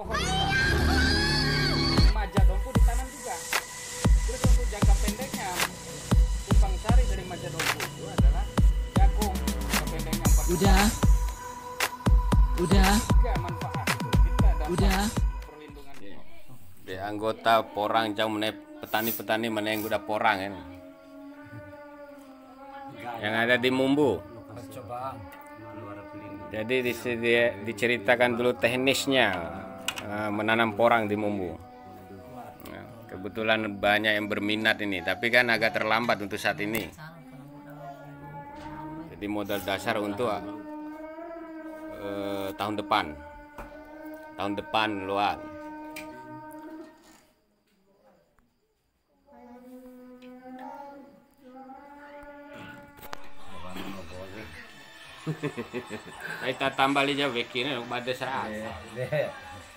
pohon majadompu ditanam juga. Terus untuk jangka pendeknya tumpang sari dari majadompu itu adalah jagung. Jangka pendeknya 4 Udah. Tiga manfaat itu. Kita dapat Udah. perlindungan. Di anggota porang jam petani-petani mana yang udah porang kan. Yang ada di Mumbu. Jadi diceritakan dulu teknisnya menanam porang di Mumbu. Nah, kebetulan banyak yang berminat ini, tapi kan agak terlambat untuk saat ini. Jadi modal dasar untuk tahun depan luar. Kita tambah aja bikinnya pada serah.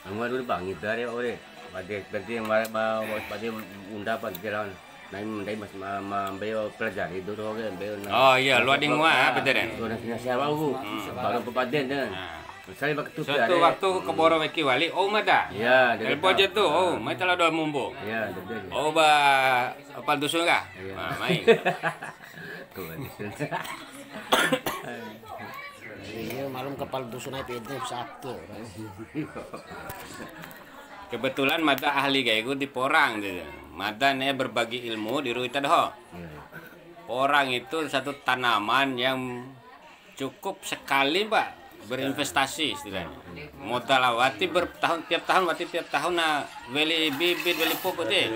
Ang dulu bang itu hari ore. Pada berarti yang pada unda pada jalan. Naim mas mambayo pelajari dulu kan. Oh iya, lu ada ngua betul kan? Orang sini siapa aku? Baru pepaden kan. Misalnya waktu Suatu waktu ke Boro Weki Wali, oh mada. Iya, Dari pojok tuh, oh, mai telah doa Mumbu. Iya, betul. Oh ba apa dusun kah? Nah, mai. Iya, malum kepala dusun itu sakit. Kebetulan mata ahli kayak gue di porang gitu. Mata nih berbagi ilmu di Ruita doh. Porang itu satu tanaman yang cukup sekali, Pak, berinvestasi istilahnya. Modal awati tiap tahun nah weli bibit weli pupuk deh.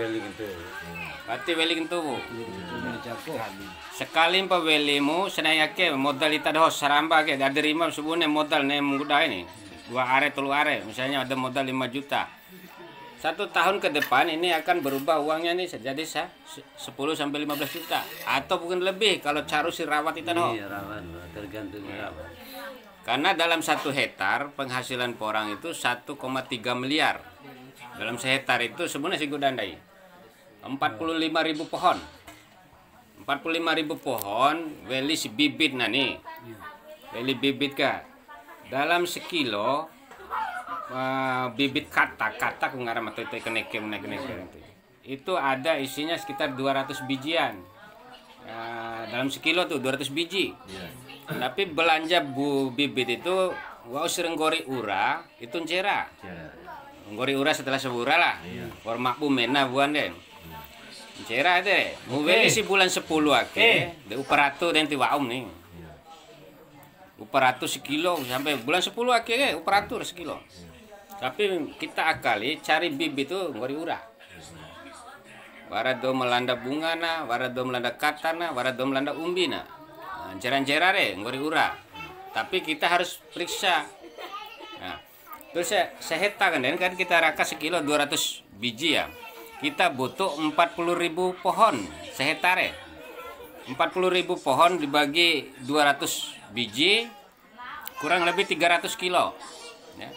Wati weli gitu. Sekali pak welimu senayake modal ita doh saramba ke ada rima sebenarnya modal nih muda ini 2 are 3 are misalnya ada modal 5 juta. 1 tahun ke depan ini akan berubah uangnya nih jadi 10 sampai 15 juta atau mungkin lebih kalau caru si rawat itu no. Iya, rawat tergantung rawat. Karena dalam 1 hektar penghasilan porang itu 1,3 miliar. Dalam sehektar itu sebenarnya sih gudandai 45.000 pohon. 45.000 pohon weli si bibit nani. Weli bibit kah? Dalam sekilo bibit kata kungarah mata itu keneke itu ada isinya sekitar 200 bijian. Dalam sekilo tuh 200 biji. Tapi belanja bibit itu wow sering gori ura itu cera. Gori ura setelah sebura lah. Formak bumena buan den. Cera deh. Mau beli si bulan 10 ake. De uparato den tiwaum nih. Uparato sekilo sampai bulan 10 ake uparato sekilo. Tapi kita akali cari bibit itu ngori ura. Warado melanda bunga na, warado melanda katana, warado melanda umbi na. Ceran-ceran deh ngori ura. Tapi kita harus periksa. Nah, terus sehektar kan kita raka sekilo 200 biji ya. Kita butuh 40.000 pohon sehektare. 40.000 pohon dibagi 200 biji kurang lebih 300 kilo. Ya.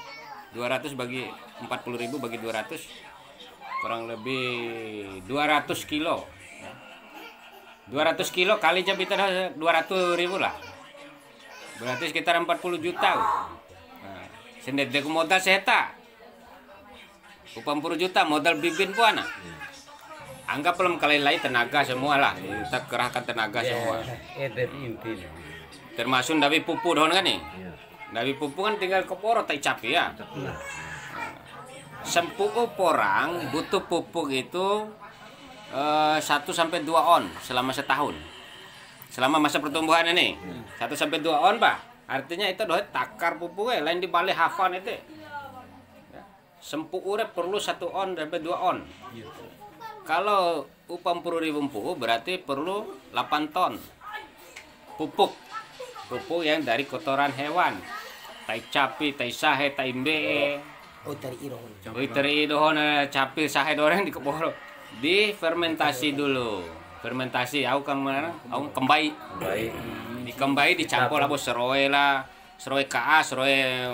200 bagi 40.000 bagi 200 kurang lebih 200 kilo. 200 kilo kali jam kita 200.000 lah. Berarti sekitar 40 juta. Nah, sendiri modal sehektar. 40 juta modal bibit pun anak. Anggap belum kali lain tenaga semua lah. Kita kerahkan tenaga semua. Termasuk dari pupuk doang kan nih. Dari pupuk kan tinggal ke poro tai capi ya. Sempuku porang butuh pupuk itu 1 sampai 2 on selama setahun. Selama masa pertumbuhan ini 1 sampai 2 on Pak. Artinya itu doa takar pupuknya lain di balik hafan itu. Sempuk urep perlu 1 on sampai 2 on. Kalau 40.000 pupuk berarti perlu 8 ton pupuk. Pupuk yang dari kotoran hewan. Tai capi, tai sahe, tai imbe. Oh, tari irohon. Oh, tari irohon capi sahe doreng di keboro. Di fermentasi dulu. Fermentasi aku kemana? Aku kembai. Dikembai dicampur lah seroe lah. Seroe KA, seroe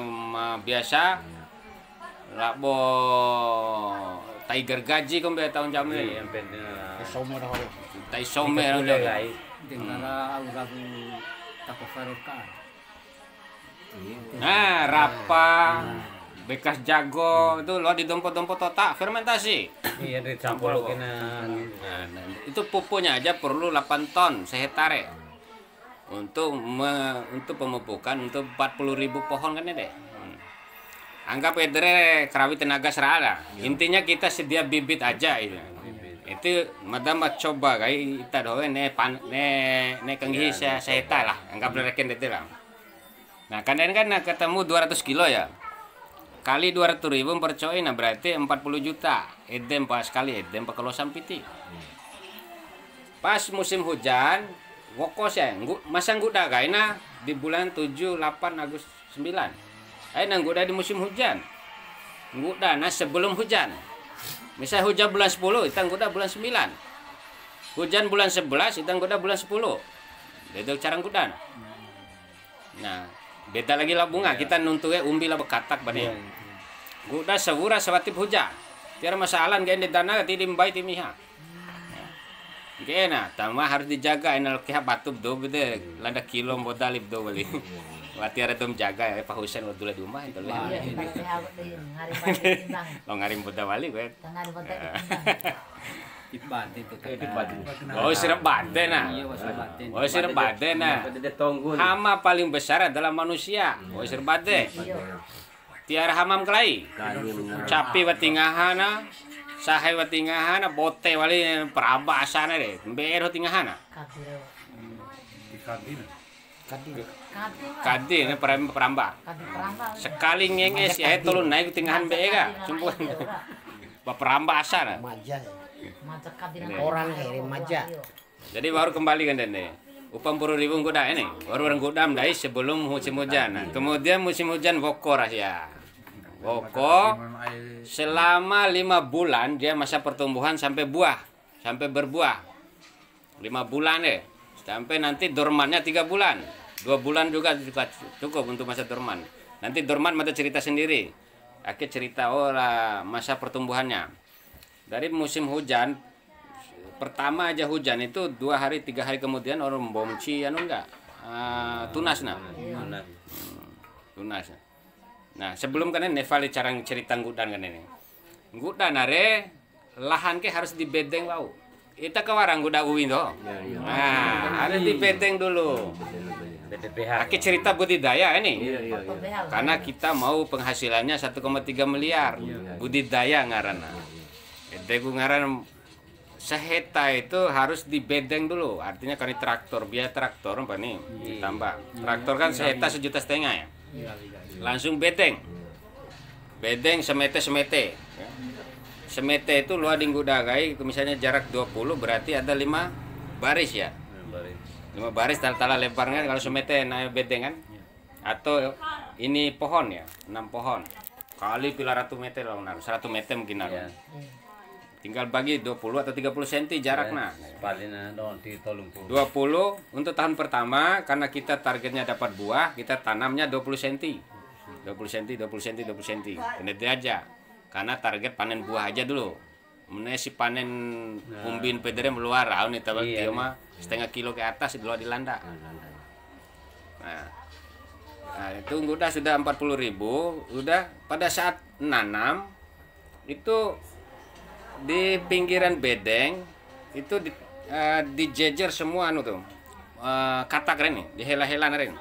biasa. Labo tiger gaji kau biar tahun jam ni. Somer ho. Tai somer udah. Dengar uragu takofaroka. Nah, rapa bekas jago itu lo di dompot-dompot otak fermentasi. Iya dari campur kena. Nah, itu pupuknya aja perlu 8 ton sehektare untuk pemupukan untuk 40.000 pohon kan ya deh. Anggap edere kerawi tenaga serada. Intinya kita sedia bibit aja itu. Itu madam coba kayak kita doa ne kenghi sehektar lah. Anggap reken itu lah. Nah kan ketemu 200 kilo ya. Kali 200.000 percoy, nah berarti 40 juta. Edem pas kali edem kalau sampiti. Pas musim hujan, wokos ya, masa nguda kaina di bulan 7, 8, Agustus 9. Aina nguda di musim hujan. Nguda nah sebelum hujan. Misal hujan bulan 10, kita nguda bulan 9. Hujan bulan 11, kita nguda bulan 10. Itu cara nguda. Nah, beda lagi lah bunga, kita nuntutnya umbi lah bekatak bani. Nguda segura sewatip hujan. Tiada masalah gak di tanah tidim baik timiha. Gena, tambah harus dijaga enal kehap batu do bede landa kilo modalip do bali. Wati ada dom jaga ya Pak Husen waktu di rumah itu lah. Lo ngarim boda bali gue. Oh sirap bade nah. Oh sirap bade nah. Hama paling besar adalah manusia. Oh sirap bade. Tiara hamam kelai. Capi watingahana, sahay watingahana, bote wali peraba asana deh. Bero tingahana. Kadi ini peramba. Sekali ngenges ya tolong naik tingahan bega. Sumpah. Peramba asana. Orang maja. Jadi baru kembali kan dene. Upam 10.000 kuda ini. Baru orang kuda dari sebelum musim hujan. Nah, kemudian musim hujan bokor ya. Bokor selama 5 bulan dia masa pertumbuhan sampai buah, sampai berbuah. 5 bulan deh. Sampai nanti dormannya 3 bulan. 2 bulan juga cukup untuk masa dorman. Nanti dorman ada cerita sendiri. Akhir cerita masa pertumbuhannya. Dari musim hujan pertama aja hujan itu 2 hari 3 hari kemudian orang bomci tunas nah. Tunas. Nah, sebelum kan nevali cara cerita ngudan kan ini. Ngudan are lahan ke harus dibedeng wau. Kita ke warang nguda uwin toh. Nah, ada di bedeng dulu. Akhir cerita budidaya ini. Karena kita mau penghasilannya 1,3 miliar. Budidaya ngaranna. Edegu ngaran seheta itu harus dibedeng dulu. Artinya kan traktor, biaya traktor apa nih ditambah. Traktor kan seheta 1,5 juta ya. Langsung bedeng. Bedeng semete. Ya. Semete itu luar dinggu dagai, misalnya jarak 20 berarti ada 5 baris ya. 5 baris tala lebarnya kalau semete naik bedeng kan. Atau ini pohon ya, 6 pohon. Kali pila ratu meter lah, 100 meter mungkin lah. Tinggal bagi 20 atau 30 cm jaraknya. 20 untuk tahun pertama karena kita targetnya dapat buah, kita tanamnya 20 cm. 20 cm. Ini aja. Karena target panen buah aja dulu. Si panen umbin pedere meluar, nih tabak dia mah setengah kilo ke atas di luar dilanda. Nah, itu udah sudah 40.000, udah pada saat nanam itu di pinggiran bedeng itu dijejer semua tuh katak ren di hela-hela ren.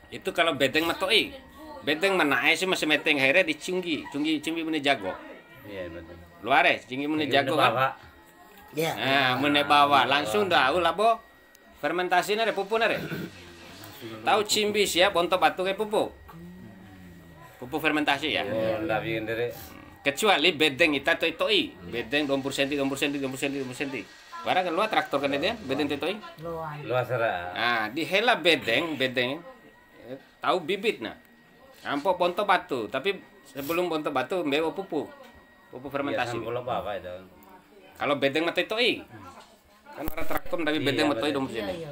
Itu kalau bedeng matoi. Bedeng mana sih masih meteng akhirnya dicunggi mene jago. Iya betul. Luar cinggi mene jago kan. Iya. Nah, mene bawa langsung dah bo fermentasi nare pupuk nare. Tahu cimbis ya bonto batu kayak pupuk. Pupuk fermentasi ya. Oh, lebih dari kecuali bedeng kita toi bedeng 20 cm. Barang keluar traktor kan dia bedeng toi. Luas sera. Nah, di hela bedeng tahu bibit nah. Ampo ponto batu, tapi sebelum ponto batu bawa pupuk fermentasi. Kalau bedeng mati toi, kan orang traktor tapi bedeng mati 20 cm.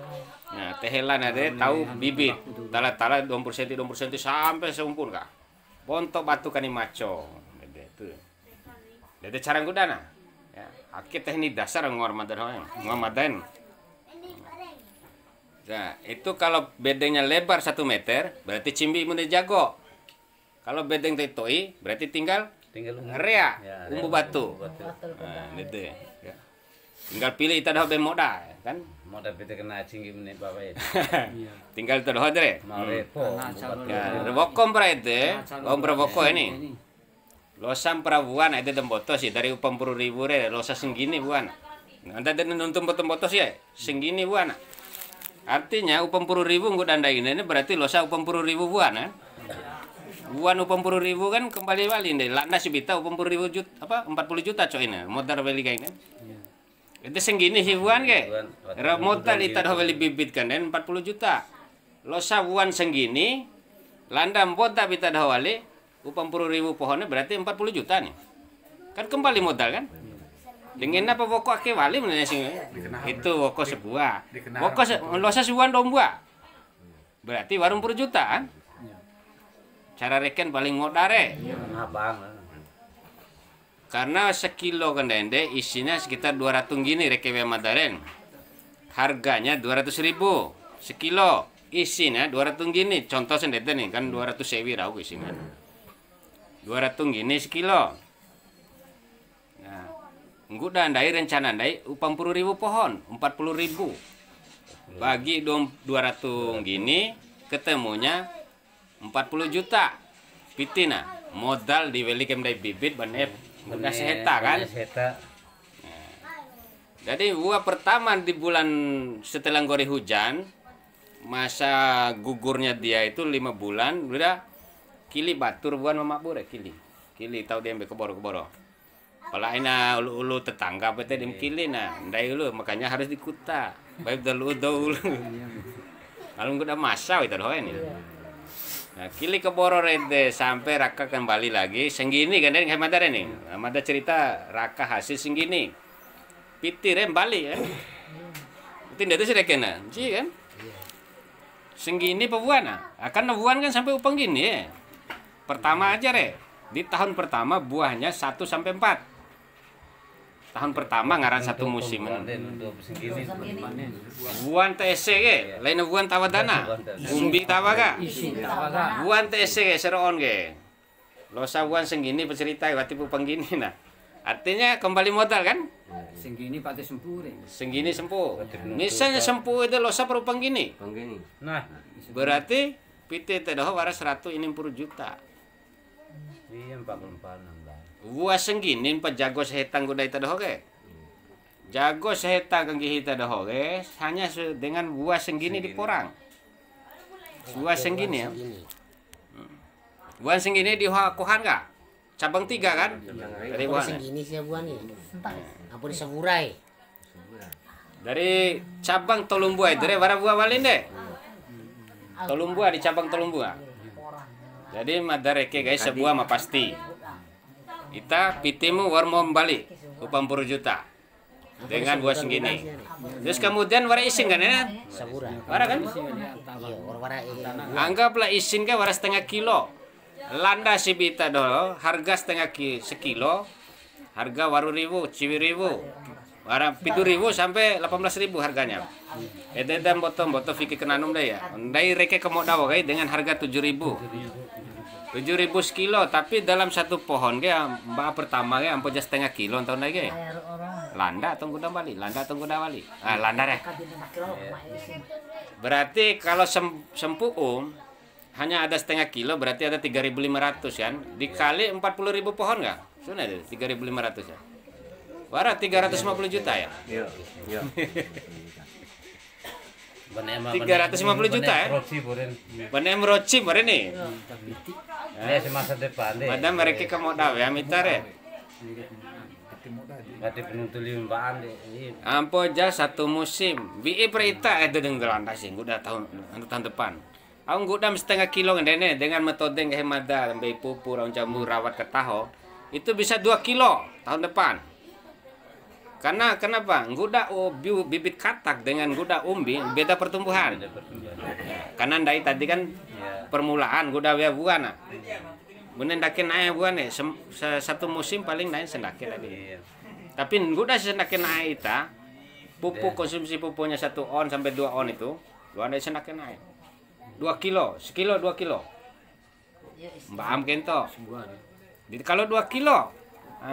Nah, tehela nade tahu bibit, tala 20 cm sampai seumpun kah. Ponto batu kani maco, itu. Jadi cara gudana, ya. Akit teknik dasar ngormadan. Nah, itu kalau bedengnya lebar 1 meter, berarti cimbi mune jago. Kalau bedeng tetoi berarti tinggal rea umbu batu. Nah, gitu ya. Tinggal pilih kita dah bemoda kan. Moda bete kena cinggi menit bapak ya. Tinggal itu dah dre. Mau repo. Ya, bokom pra itu. Om pra boko ini. Losam perabuan itu demboto sih dari 80.000 re losa senggini buan. Anda dan nonton boto-boto sih ya. Senggini buan. Artinya 80.000 nggo dandai ini berarti losa 80.000 buan kan. Buan 80.000 kan kembali balik deh. Landa si bita 80.000 juta apa 40 juta coy ini. Modal beli kayak kan. Itu senggini sih buan ke. Modal itu dah beli bibit kan dan 40 juta. Losa buan senggini landa mbota bita dah wali 80.000 pohonnya berarti 40 juta nih. Kan kembali modal kan. Dengan apa pokok ke wali menanya sih. Itu pokok sebuah. Pokok losa sebuah domba. Berarti warung 10 juta kan. Cara reken paling modare. Abang. Karena sekilo kendende isinya sekitar 200 gini rekewe madaren. Harganya 200.000 sekilo. Isinya 200 gini. Contoh sendiri nih kan 200 sewi rau isinya. 200 gini sekilo. Nah, nggo dandai rencana ndai 80.000 pohon, 40.000. Bagi 200 gini ketemunya 40 juta. Pitina modal dibeli kemdai bibit banep udah seheta kan. Jadi buah pertama di bulan setelah gori hujan, masa gugurnya dia itu 5 bulan, udah kili batur buan mama bure kili tahu dia ambil keboro palaina ulu tetangga pete dim kili nah ndai ulu makanya harus dikuta baik dulu kalau udah masa itu doh ini. Nah, kili keboro rede sampai Raka kembali lagi senggini kan dari Hamadar ini. Ada cerita Raka hasil senggini. Pitir kembali kan. Tidak itu sudah kena, sih kan? Senggini pebuana. Akan buan kan sampai upang gini ya. Pertama aja re. Di tahun pertama buahnya 1 sampai 4. Tahun pertama ngaran satu musim. Buan TSC ke, lain buan tawadana. Umbi tawaga. Buan TSC ke seroon ke. Losa buan senggini bercerita wati pupang gini nah. Artinya kembali modal kan? Senggini pati sempu. Senggini sempu. Misalnya sempu itu losa perupang gini. Nah, berarti PT tedoh waras 160 juta. iya 44. Buah senggini jago sehetang gudai tedoh ke. Jago sehetang kang kita doh ke hanya dengan buah senggini diporang. Buah senggini ya. Buah senggini di Kohan enggak? Cabang 3 kan? Dari buah. Segini sih buan nih. Ampun saburai. Dari cabang Tolumbuai, dari warna buah balin deh. Tolumbuah di cabang Tolumbuah. Jadi madareke guys sebuah mah pasti. Kita pitimu warmo balik 80 juta dengan buah segini. Terus kemudian wara isin kan ya? Saburai. Wara kan? Iya, wara Anggaplah isin kan wara setengah kilo. Landa si bita doh harga sekilo. Harga waru ribu, ciwi ribu. Wara 7.000 sampai 18.000 harganya. Dan botol fikir kenanum deh ya. Ndai reke kemodawo kai dengan harga 7.000. 7.000 sekilo, tapi dalam satu pohon ke mbak pertama ke ampo setengah kilo tahun lagi. Landa atau kuda balik, Ah, landa deh. Berarti kalau sempu hanya ada setengah kilo berarti ada 3.500 kan. Dikali 40.000 pohon enggak? Sudah ada 3.500 ya. Wara 350 juta ya? Iya. 350 juta ya? Benem roci bare nih. Ya semasa depan deh. Madam mereka kemodal ya mitar ya. Berarti penuntut limbaan deh. Ampo aja satu musim. Bi perita ada dengan Belanda sih udah tahun depan. Aku udah setengah kilo ngene dengan metode yang hemada sampai pupur jambu rawat ke taho. Itu bisa 2 kilo tahun depan. Karena kenapa? Guda bibit katak dengan guda umbi beda pertumbuhan. Karena ndai tadi kan permulaan guda buana. Bener dakin naik buana satu musim paling naik sendakin tadi. Tapi guda sendakin naik ita pupuk konsumsi pupuknya 1 on sampai 2 on itu, gua naik sendakin naik. 2 kilo, sekilo 2 kilo. Mbak am kento. Jadi kalau 2 kilo,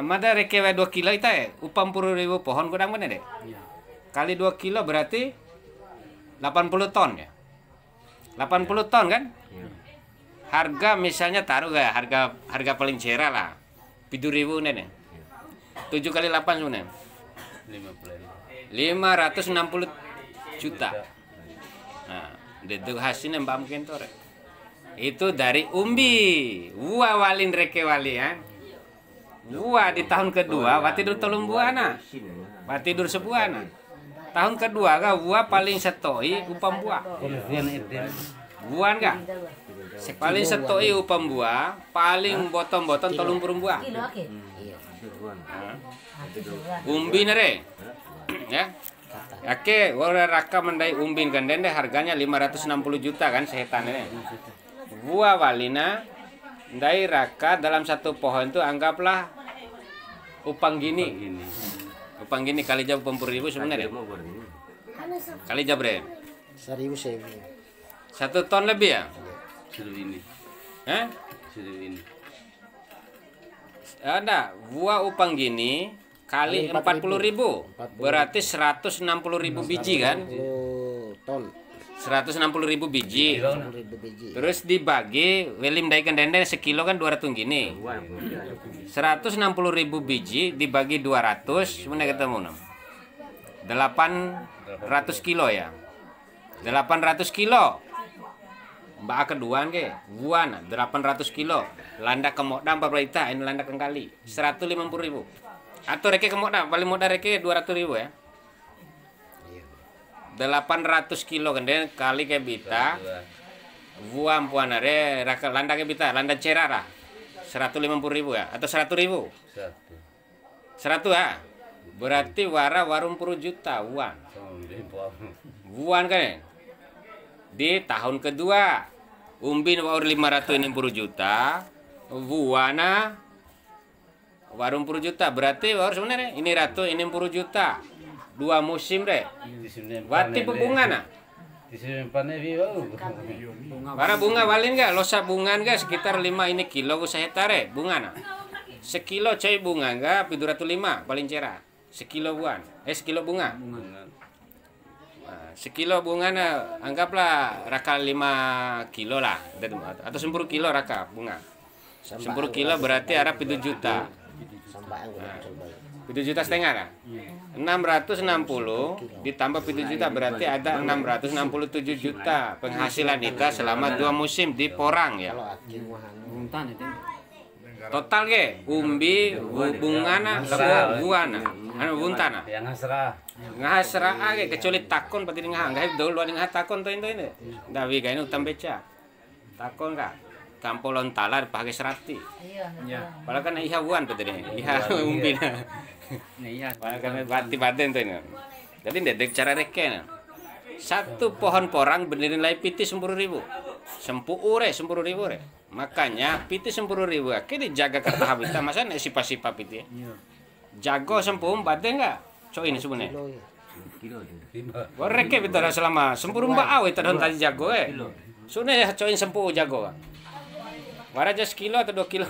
mada rekewe 2 kilo itu ya, upam 10.000 pohon kudang mana deh? Kali 2 kilo berarti 80 ton ya. 80 ton kan? Harga misalnya taruh gak harga paling cerah lah. 7.000 nih. 7 kali 8 sebenarnya. 560 juta. Nah, itu hasilnya Mbak Mkentore. Itu dari umbi. Wah walin reke wali ya. Wah di tahun kedua wati tidur tolong buana. Wati tidur sebuana. Tahun kedua ga wah paling setoi upam buah. Buan ga? Paling setoi upam buah, paling botong-botong tolong burung buah. Umbi nere. Ya. Oke, orang raka mendai umbin kan dende harganya 560 juta kan sehetan ini. Buah walina ndai raka dalam satu pohon itu anggaplah upang gini. Upang gini kali jauh 10.000 sebenarnya. Kali jabre. 1.000. 1 ton lebih ya? Sudah ini. Hah? Sudah ini. Ada buah upang gini kali 40.000 berarti 160.000 biji kan? 10 ton. 160.000 biji. 10.000 biji. Terus dibagi welim daikan denden sekilo kan 200 gini. 160.000 biji dibagi 200 sebenarnya ketemu 800 kilo ya. 800 kilo. Mbak keduaan ke, buan 800 kilo. Landak ke modal berita ini landak kali 150.000. Atau reke ke modal paling modal reke 200.000 ya. 800 kilo kan kali ke bita. Buan puan are raka landak ke bita, landak cerara. 150.000 ya atau 100.000. 100 ya. Berarti warung 10 juta uang. Buan kan? Di tahun kedua umbin baru 560 juta, buana warung 10 juta. Berarti baru sebenarnya ini ratu ini 10 juta. 2 musim deh. Wati bunga nah. Para bunga walin enggak? Losa bunga enggak sekitar 5 ini kilo usah hektare bunga nah. Sekilo coy bunga enggak 705 paling cerah. Sekilo buan. Sekilo bunga. Sekilo bunga nah, anggaplah raka 5 kilo lah atau 10 kilo raka bunga 10 kilo berarti ada 7 juta 7 juta setengah lah 660 ditambah 7 juta berarti ada 667 juta penghasilan kita selama 2 musim di porang ya total ke umbi bungana buana anu buntana Yang hasrah. ngasra age kecuali takon pati ngah nggak dulu ada ngah takon tuh ini dawi kayak utam beca takon kak kampolon talar pakai serati padahal kan iha buan pati deh iha umbina padahal kan bati baden tuh ini jadi dedek cara reken satu pohon porang berdiri lagi piti 10.000 sempu ure 10.000 re makanya piti 10.000 ake dijaga kata habitat masa nek sipa piti jago sempum baden nggak so ini sebenarnya gorek ke bicara selama sempurna mbak awe tadon tadi jago sune coin sempu jago waraja sekilo atau 2 kilo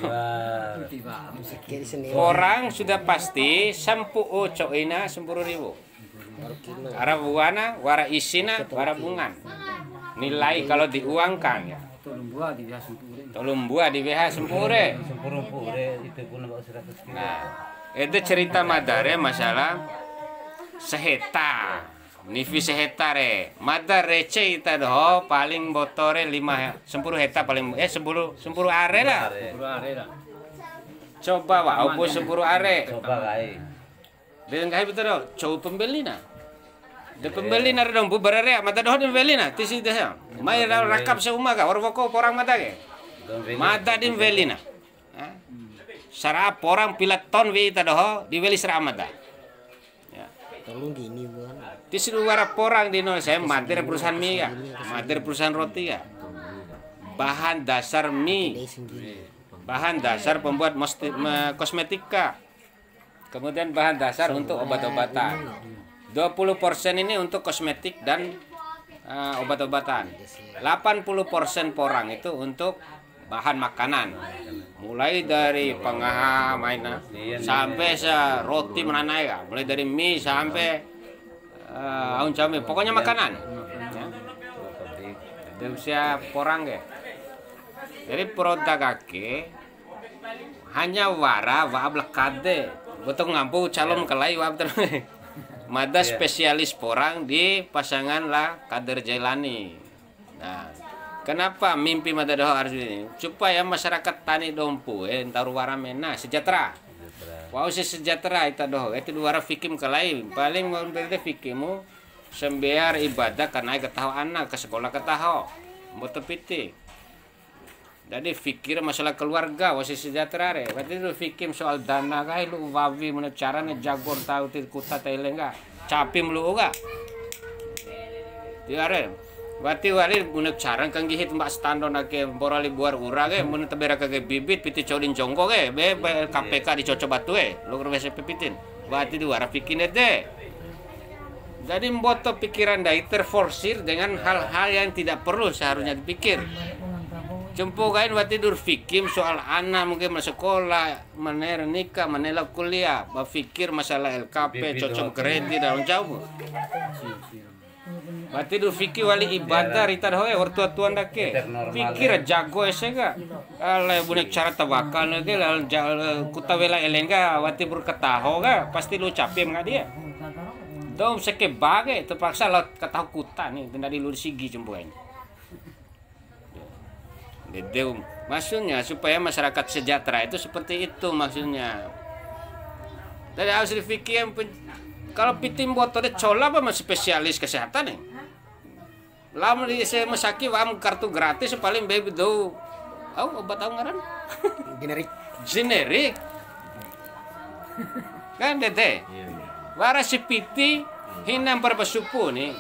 orang sudah pasti sempu coina 10.000 ara buana wara isina wara bungan nilai kalau diuangkan ya tolong buah di BH sempure Itu pun bawa 100 kilo. nah itu cerita madare masalah seheta nivi seheta re madar rece ita doh paling botore 10 hektar paling 10 are lah coba wa opo 10 are Coba kai. dengan kayak betul doh coba pembeli na de pembeli na dong bubar re mata doh pembeli na tisi deh mai rakap seumah ka orang kok orang mata ke mata dim beli na sara porang pilat ton wi ita doh diweli seramata Tolong gini buan. di seluruh porang di Indonesia mater perusahaan mie ya mater perusahaan roti ya bahan dasar mie bahan dasar pembuat kosmetika kemudian bahan dasar untuk obat-obatan 20% ini untuk kosmetik dan obat-obatan 80% porang itu untuk bahan makanan. Mulai dari pengaha mainan sampai roti menanai ya. Mulai dari mie sampai aun cami, pokoknya makanan. Ya. Itu usia porang ya. Jadi peronta kaki hanya wara lekade betul ngampu calon kelai wab mada spesialis porang di pasangan lah kader Jailani. Nah, kenapa mimpi mada doh harus ini? Supaya masyarakat tani dompu taru wara mena sejahtera. Wau sejahtera ita doh itu dua fikim kelai paling memberi fikimu sembiar ibadah karena ketahu anak ke sekolah ketahu motor piti. Jadi fikir masalah keluarga wasi sejahtera re. Berarti lu fikir soal dana kah lu wawi mana caranya jagor tahu ti kuta tele enggak. Capim lu enggak. Tiare. Berarti wali mana cara kang gihit mbak standon ake borali buar ura ke mana tebera kage bibit piti codin jongko ke be KPK dicocok batu lu kerwese pipitin. Berarti dua fikir deh. Jadi mboto pikiran dai terforsir dengan hal-hal yang tidak perlu seharusnya dipikir. Jempo kain buat tidur fikir soal anak mungkin masuk sekolah, mana nikah, mana kuliah, berpikir masalah LKP, cocok kredit dalam jauh. Buat tidur fikir wali ibadah rita doe ortua tuan dake. Pikir jago esega. Ale bunek cara tawakal nage kutawela elenga wati berketaho ga pasti lu capim nggak dia. Dom seke bagai terpaksa lo ketahu kuta nih tidak dilur sigi jempo ini. Dedeu maksudnya supaya masyarakat sejahtera itu seperti itu maksudnya. Dari harus dipikir kalau pitim botol cola apa masih spesialis kesehatan nih. Lama di saya mesaki wam kartu gratis paling baby do. Obat tahu ngaran? Generik. Kan dede. Waras si piti hinam berapa supu nih.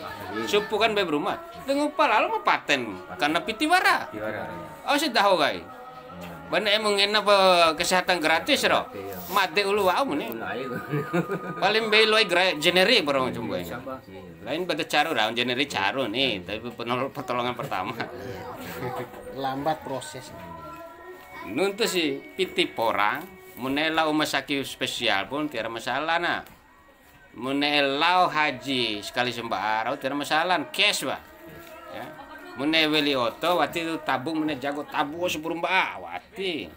Supu kan baby rumah. Dengan lalu mau paten karena piti wara. Oh sudah tahu guys. Benar emang enak kesehatan gratis loh. Mati ulu wau nih. Paling beloi generik barang cuma. Lain pada caru dah generik caru nih. Tapi pertolongan pertama. Lambat proses. Nuntu sih piti porang. Menela rumah sakit spesial pun tiada masalah nah. Menelau haji sekali sembarang tiada masalah. Cash pak. Ya. Mune weli oto wati itu tabung mune jago tabu sebelum wati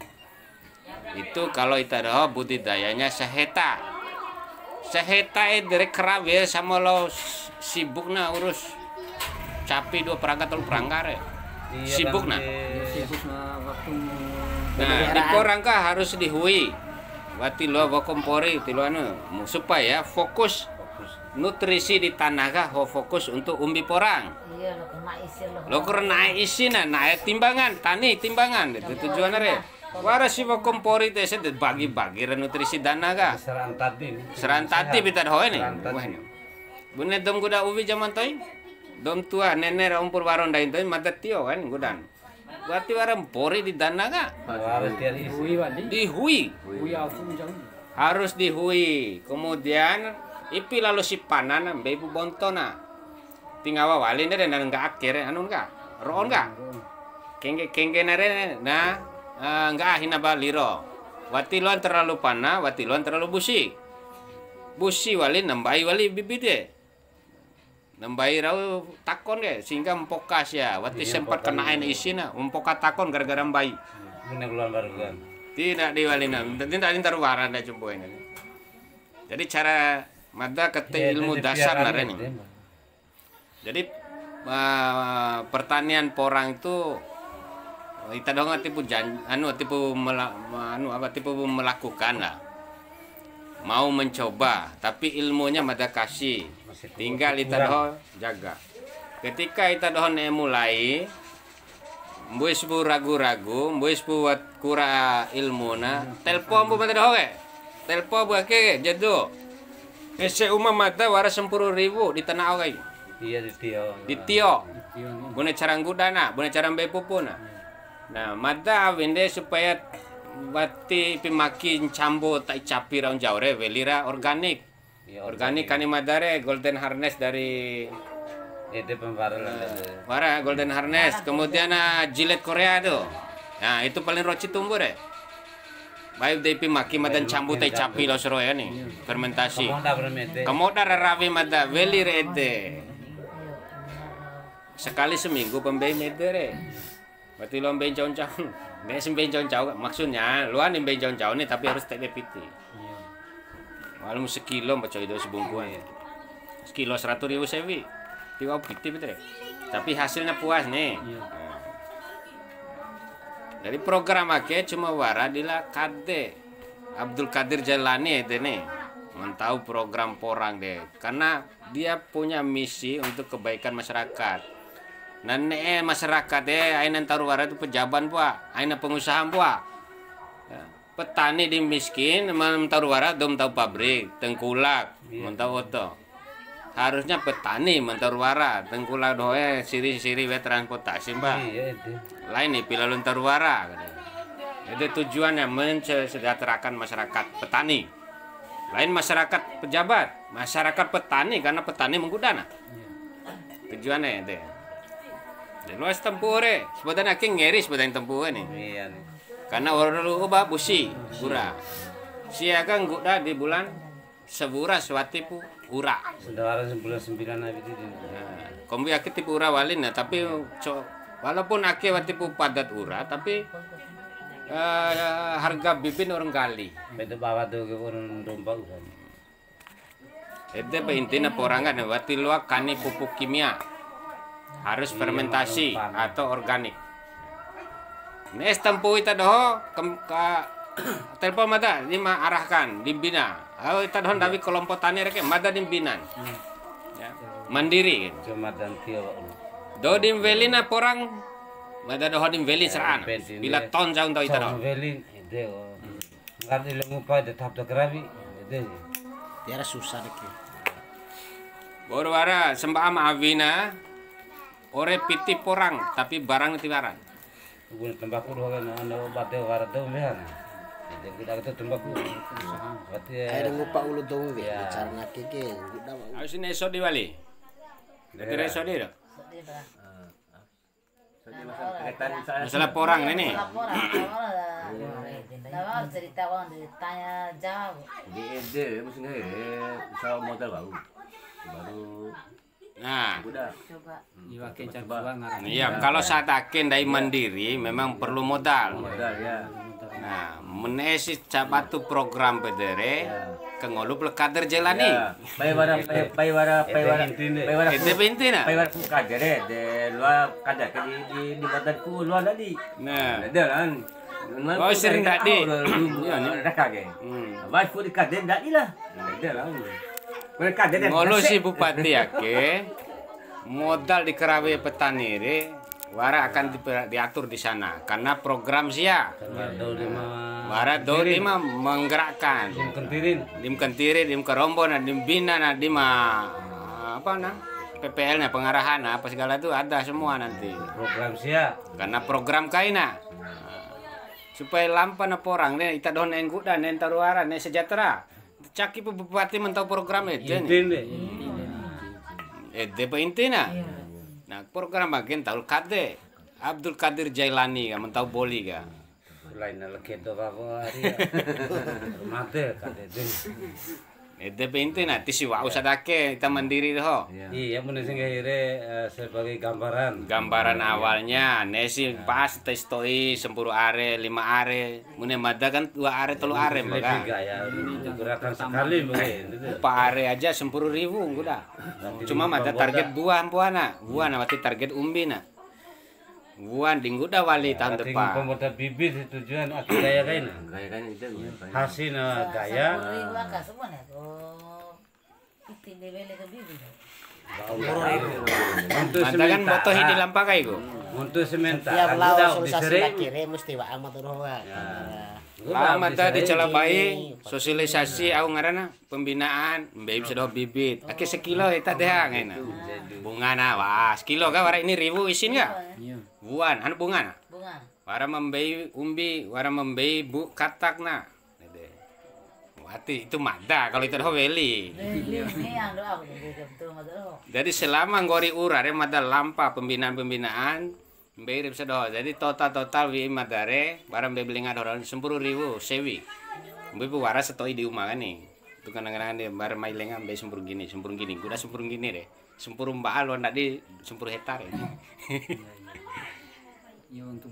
itu kalau itu dah budidayanya seheta dari kerabe sama lo sibuk na urus capi dua perangkat atau perangkar ya sibuk na di porangka harus dihui wati lo kompori tiluan supaya fokus nutrisi di tanah kah fokus untuk umbi porang. Iya, lo kena isi nah timbangan tani timbangan itu tujuannya re. Waras si kompori teh bagi-bagi nutrisi dana kah. Serantati kita dah ini. Bener dom kuda ubi zaman toy. Dom tua nenek umpur waron dain toy mata tio kan gudan. Berarti waram pori di dana kah. Dihui. Harus dihui. Kemudian ipi lalu si panan bebu bontona tinggal wali ini dan enggak akhir anu enggak roon enggak kengke nare nah enggak hina baliro wati luan terlalu pana wati luan terlalu busi wali nambai wali bibide nambai rau takon ke sehingga mempokas ya wati sempat kenain isina mempoka takon gara-gara mbai tidak diwalina tidak taruh waran dah jumbo ini jadi cara mada kete ilmu dasar nare nih. Jadi pertanian porang itu kita dong tipu melakukan lah. Mau mencoba, tapi ilmunya mada kasih. Tinggal kita doh jaga. Ketika kita doh mulai, mbuis bu ragu-ragu, mbuis buat kura ilmuna, telpon bu mada doh ke, telpon bu ke jadu. Ese umah mata waras 10.000 di tanah awai. Iya di Tio. Bune carang gudana, bune carang bepupuna. Nah, mata wende supaya bati pimakin cambo tak capi raun jaure welira organik. Organik kani madare golden harness dari itu pembaruan. Wara golden harness, kemudian jilet Korea tuh. Nah, itu paling roci tumbuh deh. Baik dari maki madan cambu tai capi lo seroya nih, fermentasi. Kamu tak bermete. Kamu dah ravi mada veli rete. Sekali seminggu pembeli medere. Berarti lo ambil jauh-jauh. Nek semben jauh-jauh maksudnya luan ambil jauh-jauh nih tapi harus tak depiti. Malam sekilo baca itu sebungkuan. Sekilo 100.000 sewi. Tiwa piti betul. Tapi hasilnya puas nih. Nah. Jadi program ake cuma wara dila kade Abdul Qadir Jailani itu nih. Mentau program porang deh. Karena dia punya misi untuk kebaikan masyarakat. Nane masyarakat aina taruh wara itu pejaban pua, aina pengusaha pua. Ya. Petani di miskin, taruh wara dom tahu pabrik, tengkulak, mentau oto. Harusnya petani taruh wara, tengkulak doe siri-siri we transportasi mbak. Iya itu. Lain nih pilalun taruh wara. Jadi tujuannya mensejahterakan masyarakat petani. Lain masyarakat pejabat, masyarakat petani karena petani menggudana. Tujuannya itu. Dan luas tempure, sebenarnya aking ngeri sebenarnya tempure nih. Iya nih. Karena orang lu ubah busi, ura. Siaga guda di bulan sebura suati pu ura. Sudah ada 99 habis itu. Kombi ake tipu ura walin nah, tapi walaupun ake tipu padat ura, tapi harga bibin orang gali. Betul bawa tuh ke orang domba kan. Itu intinya porangan, wati luak kani pupuk kimia. Harus fermentasi atau organik. Nes tempuh kita doh telepon mada lima arahkan dibina. Ayo kita doh dari kelompok tani reke mada dimbinan. Ya. Mandiri gitu. Cuma dan tio. Do dimvelina porang mada doh dimveli seraan. Bila ton jauh tahu kita doh. Velin itu. Nggak dilemu pada tahap kerabi itu. Biar susah deh. Borwara sembah maavina. Ore piti porang tapi barang tibaran. Guna tembakau doa kan anda bate warat tuh mehan. Jadi kita itu tembakau. Berarti Ayo ngupa ulu dong ya. Cara nakike. Harus ini esok di Bali. Nanti esok di. Masalah porang ini. Cerita orang ditanya jawab. Ide mesti nggak usaha modal baru. Nah, Coba. iya kalau saat akin dari mandiri memang perlu modal. Modal ya. Nah, menesi cabatu program pedere kengolup lekader jalani. Paywara Itu penting nah. paywara kader de luar kader di badanku luar tadi. Nah, Ada kan. Oh, sering tak di? Iya, ada kage. Mas fu di kader tak di lah. Ada lah. Mereka kader. ngolu si bupati ake modal di kerawe petani re wara akan diatur di sana karena program sia. Wara do lima menggerakkan. Dim kentiri, dim kerombo, dim bina, dim apa nah PPL nya pengarahan apa segala itu ada semua nanti. program sia. Karena program kaina. Supaya lampa na porang ne ita don enggu dan entaruara ne sejahtera. Caki bupati mentau program itu. DP intina. Nah, program bagian tahu kade Abdul Qadir Jailani kan mentau boli kan. Lain lagi itu apa hari. Mate kade itu. DP intina tisi wa usadake kita mandiri doh. Iya bener sih akhirnya sebagai Gambaran awalnya nesi pas testoi 10 are 5 are mune mada kan 2 are 3 are maka. Ya gerakan sekali mungkin. 4 are aja 10.000 udah. Cuma mada target buah waktu target umbi na. Buah dinggu dah wali tahun depan. Pemuda bibit tujuan aku gaya kain. Gaya kan itu. Hasil gaya. Ribu angka semua nih. Oh, itu level ke bibi. Mata kan foto ini lampak kayak gue. Untuk sementara. Tiap Aku lawan tahu sosialisasi disering. kiri mesti wa amat roha. Mata dicelabai sosialisasi aku ngarana pembinaan mbak sudah bibit. Ake sekilo eta deh ngena. Bunga na wah sekilo ga wara ini 1000 isin ga? Buan anu bunga na. Bunga. Wara membei umbi, wara membei bu katak na. Wati itu mada kalau itu dah weli. Ini yang doa betul betul betul. Jadi selama ngori urare mada lampa pembinaan Mbei sedoh. Jadi total wi madare barang be belinga orang 10.000 sewi. Mbei pu waras setoi di umah kan nih. Itu kadang-kadang dia barang mai lenga mbei sempurung gini. Kuda sempurung gini deh. Sempurung baal lo ndak di sempurung hektar ya.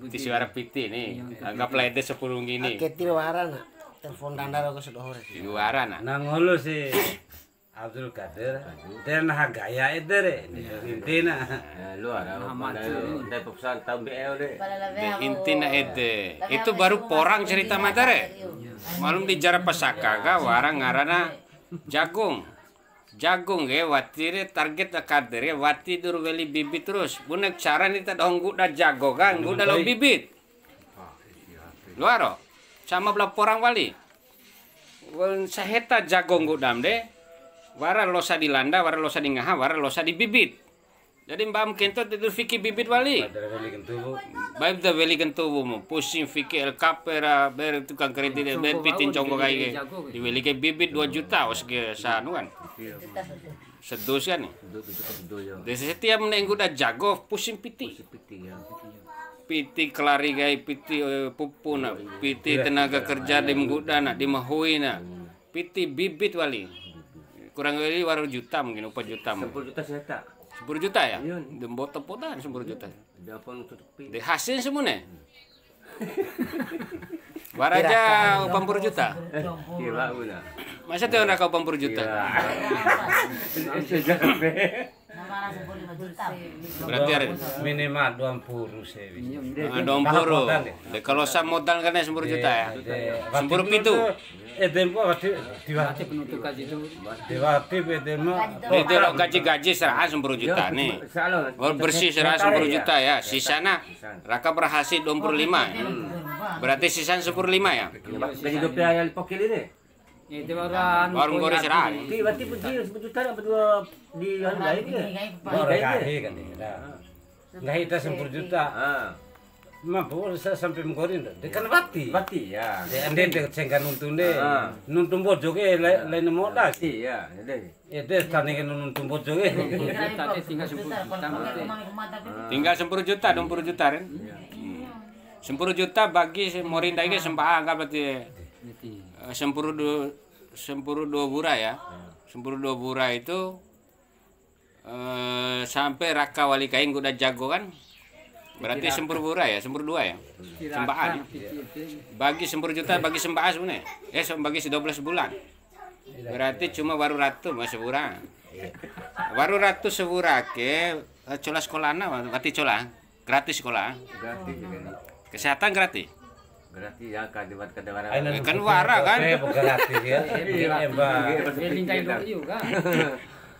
Di suara piti nih. Anggaplah itu sempurung gini. Ketil waran nak. Telepon dandar aku sudah hore. Di luaran nah. Nang holo si Abdul Qadir dan gaya itu deh intinya. Luar dari perusahaan tahu BL deh. Intinya itu baru porang cerita matare. Malum di jarak pasaka ga warang ngarana jagung. Jagung ge watire target kader wati dur weli bibit terus. Bunek cara ni tak donggu da jago kan, nggu dalam bibit. Luaro. Sama belah porang wali. Wan saheta jagung nggu dam de. Wara losa di landa, wara losa di ngaha, wara losa di bibit. Jadi mbam kento tidur fikir bibit wali. Baik dah weli kentu mu pusing fikir el kapera ber tukang kredit ber pitin conggo kai di weli ke bibit 2 juta os ke sanuan. Sedus kan. Dari setiap menenggu dah jago pusing piti. Piti kelari gai piti pupuna, piti tenaga kerja di menggudana, di mahuina. Piti bibit wali. Kurang lebih waru juta mungkin 4 juta. 10 juta seheta. 10 juta ya? Dembot tepotan 10 juta. Di hasil semuanya. Waraja 80 juta. Kira udah. Masa tuh nak 80 juta? Berarti ada minimal 20 sewi. 20. Kalau saya modal kan 10 juta ya. 10 pitu. Tempo diwatip Itu lo gaji-gaji serah 10 juta nih. Bersih serah 10 juta ya. Sisanya Raka berhasil 25. Berarti sisa 15 ya. Gaji dompet yang pokil ini. Warung goreng serah. Berarti pergi 10 juta apa dua di lain ke? gaji kan nggak kita 10 juta. Mampu saya sampai menggoreng deh. Kan bati. Bati ya. Ande dek cengkan nuntun deh. Nuntun bojo ke lain modal. Iya, Ya deh tanding nuntun bojo ke. Tinggal 10 juta, 20 juta kan. 10 juta bagi morinda ini sembah anggap berarti sempuru 2 bura ya. Sempuru 2 bura itu sampai Raka wali kain udah jago kan. Berarti sempur bura ya, sempur 2 ya. Sembahan. Bagi 10 juta bagi sembahan sebenarnya. Bagi 12 bulan. Berarti cuma baru ratu mas sebura. Baru ratu sebura ke cola sekolahna berarti cola gratis sekolah. Gratis. Kesehatan gratis. Gratis ya kadang-kadang. Kan wara kan. Gratis ya.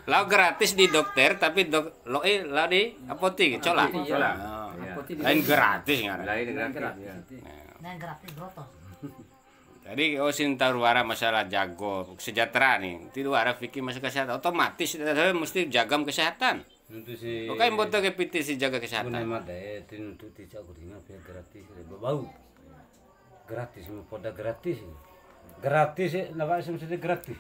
Lau gratis di dokter tapi lau di apotek cola. Lain gratis nggak? Lain gratis. Dan gratis broto. Tadi sinta wara masalah jago sejahtera nih. Tidak wara fikir masalah kesehatan otomatis mesti jaga kesehatan. Untuk si Oke, butuh ke PT si jaga kesehatan. Punai mata untuk tidak kuringan gratis bau. Gratis mau poda gratis. Gratis nama semestinya gratis.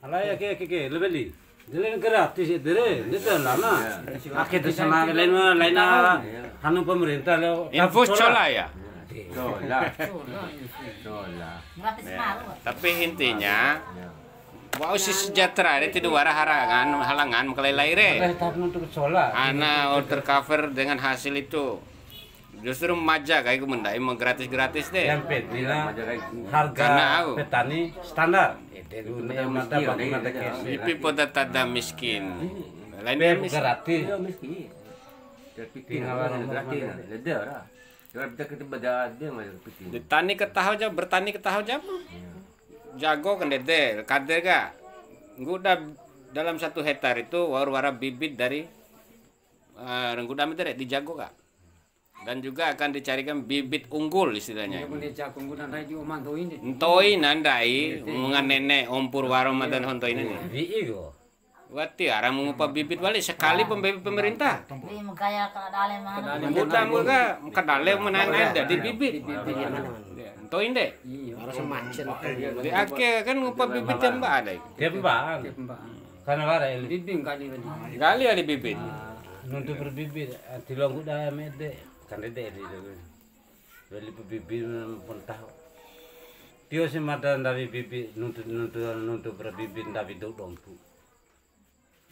Alaya ke lebih Jalan gratis itu deh, itu lama. Akhir itu sama lain anu pemerintah lo. Infus cola ya. Cola. Gratis malu. Tapi intinya, wau si sejahtera itu tidak wara halangan mekelelai re. Untuk cola. Ana tercover dengan hasil itu. Justru maja kayak gue mendai mau gratis deh. Yang pentingnya harga petani standar. Ipi pada tada miskin. Lainnya miskin. Gratis. Miskin. Tinggal gratis. Ada lah. Kalau kita beda dia macam penting. Bertani ke tahu jam. Jago kan dede, kader ga. Nguda dalam 1 hektar itu war-wara bibit dari renggudam itu dijago ga. Dan juga akan dicarikan bibit unggul istilahnya. Entoi nandai mungan nenek ompur warung dan hontoi ini. Wati arang mengupa bibit wali sekali pembebit pemerintah. Tapi mengkaya kadale mana? Muda muda kadale menangan ada di bibit. Entoi deh. Harus semacam. Di akhir kan ngupa bibit yang mbak ada. Tembang. Karena ada Gali ada bibit. nuntu berbibit tilongku dah mede kan dede di beli berbibit pun tahu dia si mata dari bibit nuntu berbibit dari dok dompu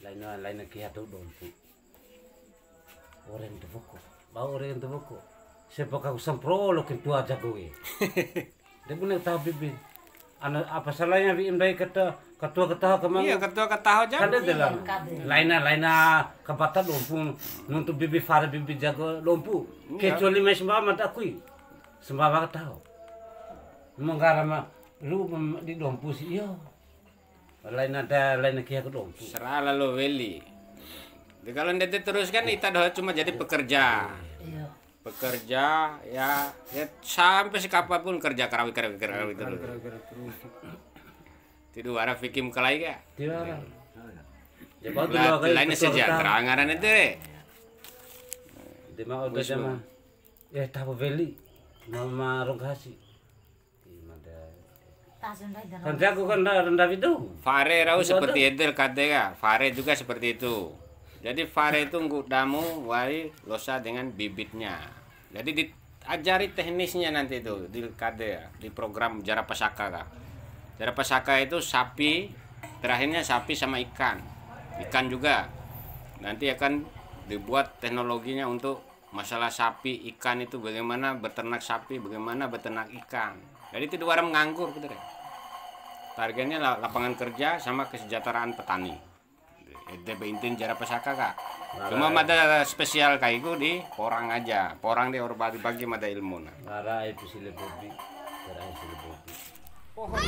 lain kia dok dompu orang tu buku bau orang tu buku siapa kau sempro lo ketua jagoe dia punya tahu bibit apa salahnya bimdai kata ketua kemana Iya, ketua ketahu aja. kan dalam laina kabata lompu nuntu bibi fara bibi jago lompu kecuali mes mbak mata kui sembah tahu menggarama lu di lompu sih yo lain kia ke lompu Serah lalu weli. Jadi kalau nanti teruskan kita dah cuma jadi pekerja. Iya. Pekerja ya sampai sekapapun kerja karawi terus. Tidak ada fikim kelai ya. tiara Lainnya sejahtera ngaran itu. di mau udah zaman tahu beli mama rongkasi Tasun dah dan kan jago kan rendah itu Fare rau seperti itu kadega. Fare juga seperti itu. Jadi fare itu ngutamu wari losa dengan bibitnya. Jadi diajari teknisnya nanti itu di kade di program Jara Pasaka kak. Jara Pasaka itu sapi, terakhirnya sapi sama ikan. Ikan juga. Nanti akan dibuat teknologinya untuk masalah sapi, ikan itu bagaimana beternak sapi, bagaimana beternak ikan. Jadi tidak orang menganggur gitu deh. Targetnya lapangan kerja sama kesejahteraan petani. Itu intin Jara Pasaka kak. Cuma ada spesial kayak itu di porang aja. Porang di orang bagi-bagi ada ilmu. Lara itu sile bobi, lara sile bobi. Pohon